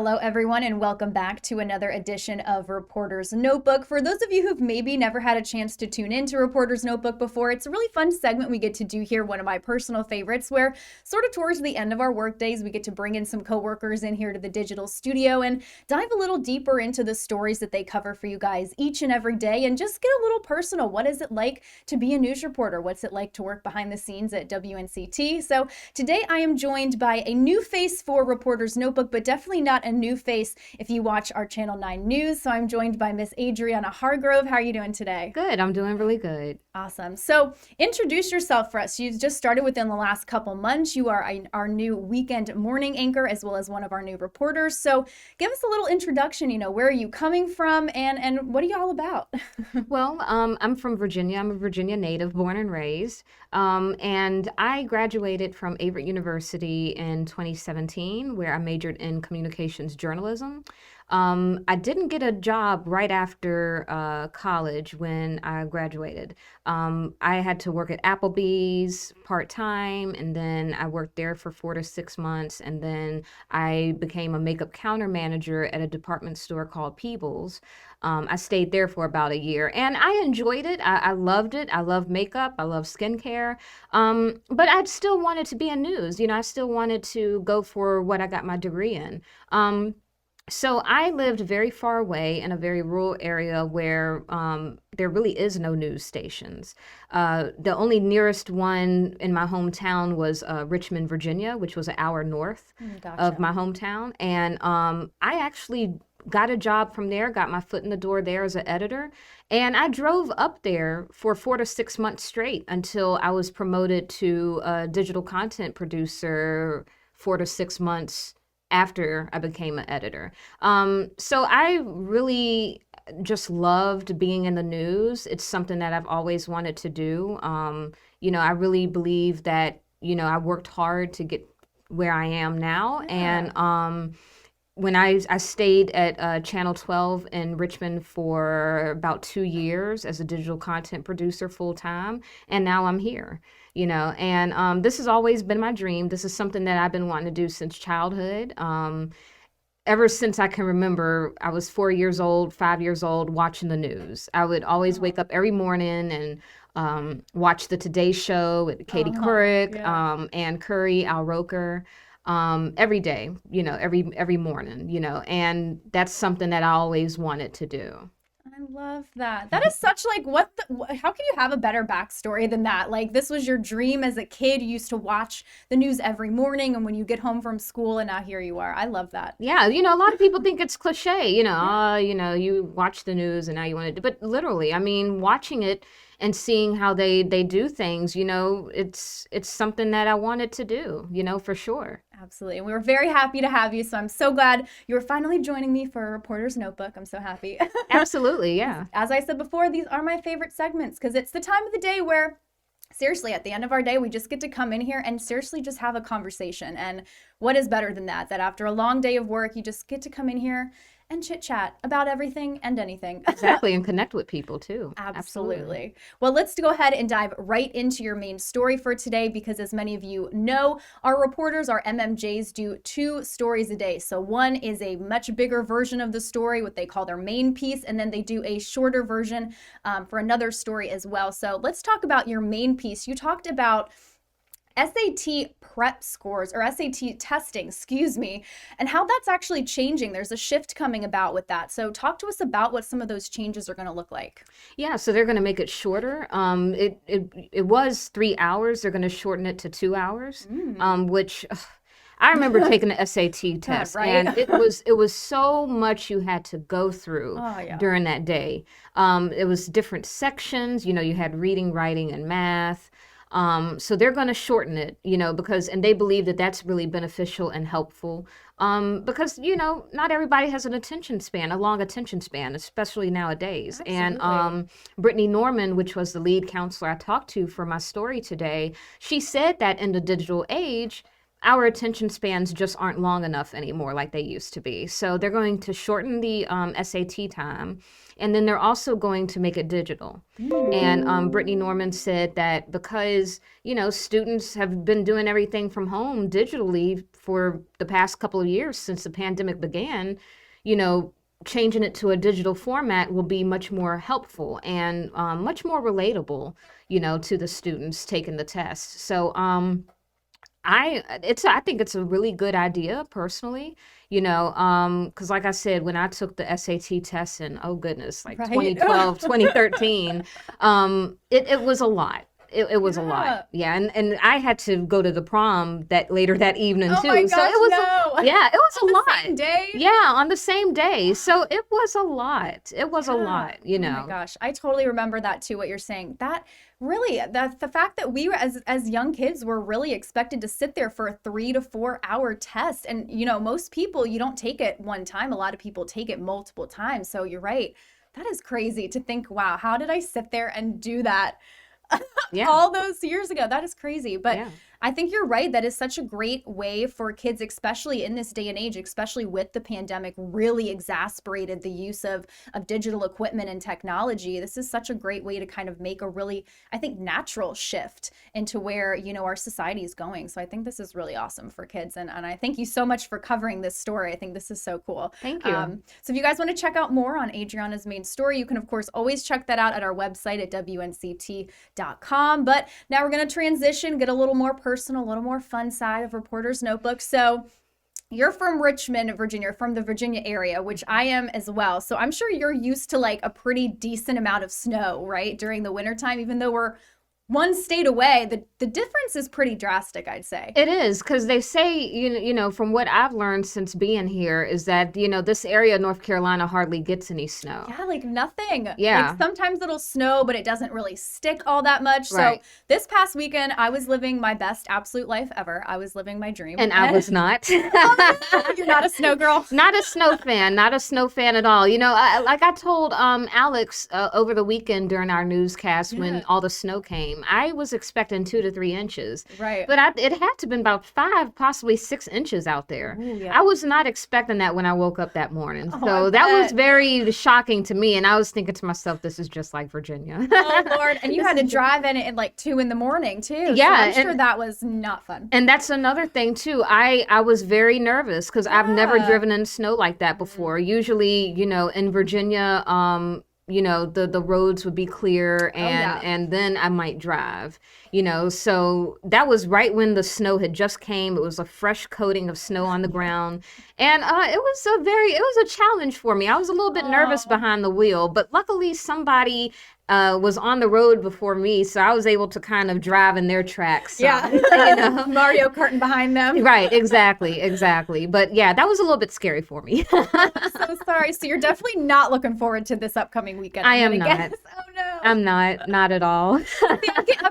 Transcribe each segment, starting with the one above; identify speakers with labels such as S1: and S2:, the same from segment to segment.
S1: Hello, everyone, and welcome back to another edition of Reporter's Notebook. For those of you who've maybe never had a chance to tune into Reporter's Notebook before, it's a really fun segment we get to do here, one of my personal favorites, where sort of towards the end of our work days, we get to bring in some coworkers in here to the digital studio and dive a little deeper into the stories that they cover for you guys each and every day and just get a little personal. What is it like to be a news reporter? What's it like to work behind the scenes at WNCT? So today I am joined by a new face for Reporter's Notebook, but definitely not a new face if you watch our Channel 9 news. So I'm joined by Miss Adrianna Hargrove. How are you doing today?
S2: Good. I'm doing really good.
S1: Awesome. So introduce yourself for us. You just started within the last couple months. You are our new weekend morning anchor as well as one of our new reporters. So give us a little introduction. Where are you coming from and what are you all about?
S2: Well, I'm from Virginia. I'm a Virginia native, born and raised. And I graduated from Avery University in 2017, where I majored in communications journalism. I didn't get a job right after college when I graduated. I had to work at Applebee's part-time, and then I worked there for 4 to 6 months, and then I became a makeup counter manager at a department store called Peebles. I stayed there for about a year, and I enjoyed it. I loved it. I love makeup. I love skincare. But I still wanted to be in news. I still wanted to go for what I got my degree in. So I lived very far away in a very rural area where there really is no news stations. The only nearest one in my hometown was Richmond, Virginia, which was an hour north of my hometown. And I actually got a job from there, got my foot in the door there as an editor. And I drove up there for 4 to 6 months straight until I was promoted to a digital content producer 4 to 6 months after I became an editor. So I really just loved being in the news. It's something that I've always wanted to do. I really believe that, I worked hard to get where I am now.
S1: Yeah.
S2: And when I stayed at Channel 12 in Richmond for about 2 years as a digital content producer full time, and now I'm here. And this has always been my dream. This is something that I've been wanting to do since childhood. Ever since I can remember, I was 4 years old, 5 years old, watching the news. I would always wake up every morning and watch the Today Show with Katie Couric, Ann Curry, Al Roker, every day, every morning, and that's something that I always wanted to do.
S1: I love that. That is such how can you have a better backstory than that? Like, this was your dream as a kid. You used to watch the news every morning and when you get home from school, and now here you are. I love that.
S2: Yeah, a lot of people think it's cliche, you watch the news and now you want to, but literally, I mean, watching it and seeing how they do things, it's something that I wanted to do, for sure.
S1: Absolutely. And we were very happy to have you. So I'm so glad you were finally joining me for a Reporter's Notebook. I'm so happy.
S2: Absolutely, yeah.
S1: As I said before, these are my favorite segments because it's the time of the day where, seriously, at the end of our day, we just get to come in here and seriously just have a conversation. And what is better than that? That after a long day of work, you just get to come in here and chit chat about everything and anything.
S2: Exactly, and connect with people too.
S1: Absolutely. Well, let's go ahead and dive right into your main story for today because as many of you know, our reporters, our MMJs, do 2 stories a day. So one is a much bigger version of the story, what they call their main piece, and then they do a shorter version for another story as well. So let's talk about your main piece. You talked about SAT prep scores or SAT testing, and how that's actually changing. There's a shift coming about with that. So talk to us about what some of those changes are going to look like.
S2: Yeah, so they're going to make it shorter. It was 3 hours. They're going to shorten it to 2 hours, which I remember taking the SAT test,
S1: right?
S2: and it was so much you had to go through during that day. It was different sections. You had reading, writing, and math. So they're going to shorten it, and they believe that that's really beneficial and helpful, because, not everybody has a long attention span, especially nowadays.
S1: Absolutely.
S2: And Brittany Norman, which was the lead counselor I talked to for my story today, she said that in the digital age, our attention spans just aren't long enough anymore like they used to be. So they're going to shorten the SAT time, and then they're also going to make it digital. And Brittany Norman said that because, students have been doing everything from home digitally for the past couple of years since the pandemic began, changing it to a digital format will be much more helpful and much more relatable, to the students taking the test. So I think it's a really good idea personally, because like I said, when I took the SAT test in, oh goodness, like
S1: Right.
S2: 2012, 2013, it was a lot. It was a lot. Yeah. And I had to go to the prom later that evening
S1: Oh
S2: too.
S1: my
S2: So
S1: gosh,
S2: it was,
S1: no.
S2: yeah, it was
S1: On
S2: a
S1: the
S2: lot.
S1: same day?
S2: Yeah, on the same day. So it was a lot. It was a lot,
S1: Oh my gosh, I totally remember that too, what you're saying. That really, the fact that we were as young kids were really expected to sit there for a 3 to 4 hour test. And most people, you don't take it one time. A lot of people take it multiple times. So you're right. That is crazy to think, wow, how did I sit there and do that
S2: Yeah.
S1: all those years ago? That is crazy. But
S2: Yeah.
S1: I think you're right. That is such a great way for kids, especially in this day and age, especially with the pandemic, really exacerbated the use of digital equipment and technology. This is such a great way to kind of make a really, I think, natural shift into where, our society is going. So I think this is really awesome for kids. And I thank you so much for covering this story. I think this is so cool.
S2: Thank you.
S1: So if you guys want to check out more on Adrianna's main story, you can, of course, always check that out at our website at WNCT.com. But now we're going to transition, get a little more personal, a little more fun side of Reporter's Notebook. So you're from Richmond, Virginia, from the Virginia area, which I am as well. So I'm sure you're used to like a pretty decent amount of snow, right? During the wintertime, even though we're one state away, the difference is pretty drastic, I'd say.
S2: It is, because they say, from what I've learned since being here is that, this area of North Carolina hardly gets any snow.
S1: Yeah, like nothing.
S2: Yeah.
S1: Like sometimes it'll snow, but it doesn't really stick all that much.
S2: Right.
S1: So this past weekend, I was living my best absolute life ever. I was living my dream.
S2: And I was not.
S1: You're not a snow girl?
S2: Not a snow fan, not a snow fan at all. Like I told Alex over the weekend during our newscast when all the snow came, I was expecting 2 to 3 inches.
S1: Right.
S2: But it had to have been about 5, possibly 6 inches out there.
S1: Ooh, yeah.
S2: I was not expecting that when I woke up that morning.
S1: Oh,
S2: So
S1: I
S2: that was
S1: bet.
S2: very shocking to me. And I was thinking to myself, this is just like Virginia.
S1: Oh, Lord. And you had to drive in it at like 2 a.m, too. So
S2: Yeah,
S1: I'm sure
S2: and-
S1: that was not fun.
S2: And that's another thing too. I was very nervous because I've never
S1: Yeah.
S2: driven in snow like that before. Usually, in Virginia, the roads would be clear and then I might drive. So that was right when the snow had just came. It was a fresh coating of snow on the ground. And it was a challenge for me. I was a little bit nervous behind the wheel, but luckily somebody was on the road before me, so I was able to kind of drive in their tracks. So,
S1: Mario Karting behind them.
S2: Right, exactly. But yeah, that was a little bit scary for me.
S1: I'm so sorry. So you're definitely not looking forward to this upcoming weekend.
S2: I am
S1: gonna
S2: not.
S1: guess. Oh, no.
S2: I'm not at all.
S1: See, I've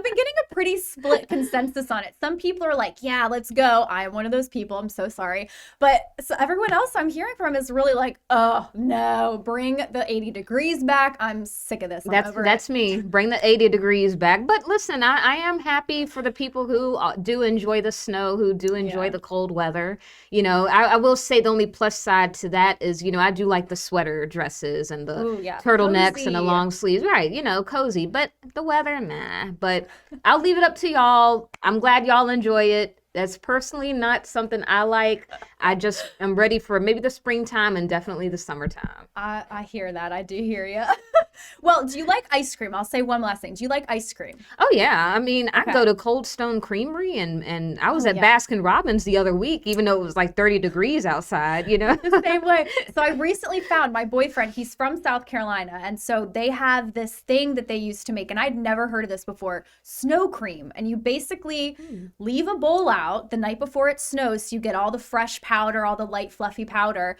S1: been getting a pretty split consensus on it. Some people are like, yeah, let's go. I am one of those people. I'm so sorry. But so everyone else I'm hearing from is really like, oh, no, bring the 80 degrees back. I'm sick of this. I'm over it.
S2: That's me. Bring the 80 degrees back. But listen, I am happy for the people who do enjoy the snow, who do enjoy the cold weather. I will say the only plus side to that is, I do like the sweater dresses and the
S1: Ooh, yeah.
S2: turtlenecks and the
S1: Cozy.
S2: long sleeves. Right, cozy. But the weather, nah. But I'll leave it up to y'all. I'm glad y'all enjoy it. That's personally not something I like. I just am ready for maybe the springtime and definitely the summertime.
S1: I hear that. I do hear you. Well, do you like ice cream? I'll say one last thing. Do you like ice cream?
S2: Oh yeah, I mean, I
S1: Okay.
S2: go to Cold Stone Creamery and I was
S1: Oh,
S2: at
S1: yeah.
S2: Baskin Robbins the other week, even though it was like 30 degrees outside.
S1: The same way. So I recently found my boyfriend, he's from South Carolina. And so they have this thing that they used to make, and I'd never heard of this before, snow cream. And you basically leave a bowl out the night before it snows. So you get all the fresh powder, all the light, fluffy powder.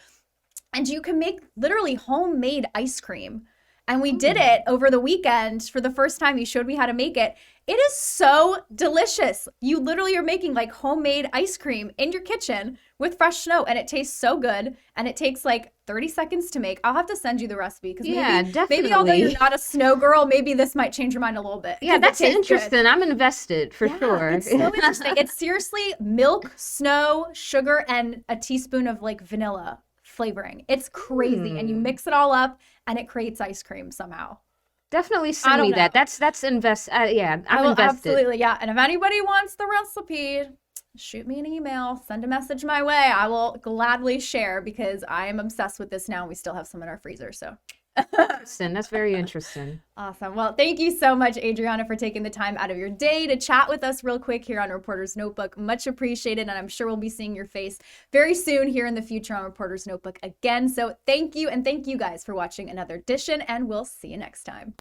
S1: And you can make literally homemade ice cream. And we did it over the weekend for the first time. You showed me how to make it. It is so delicious. You literally are making like homemade ice cream in your kitchen with fresh snow, and it tastes so good. And it takes like 30 seconds to make. I'll have to send you the recipe because maybe although you're not a snow girl, maybe this might change your mind a little bit.
S2: Yeah, that's interesting. Good. I'm invested for sure.
S1: It's so interesting. It's seriously milk, snow, sugar, and a teaspoon of like vanilla flavoring. It's crazy. And you mix it all up and it creates ice cream somehow.
S2: Definitely send me that. That's invest. Yeah, I'm invested.
S1: Absolutely, yeah. And if anybody wants the recipe, shoot me an email, send a message my way. I will gladly share because I am obsessed with this now. And we still have some in our freezer, so.
S2: That's very interesting.
S1: Awesome. Well, thank you so much, Adrianna, for taking the time out of your day to chat with us real quick here on Reporter's Notebook. Much appreciated, and I'm sure we'll be seeing your face very soon here in the future on Reporter's Notebook again. So thank you, and thank you guys for watching another edition, and we'll see you next time.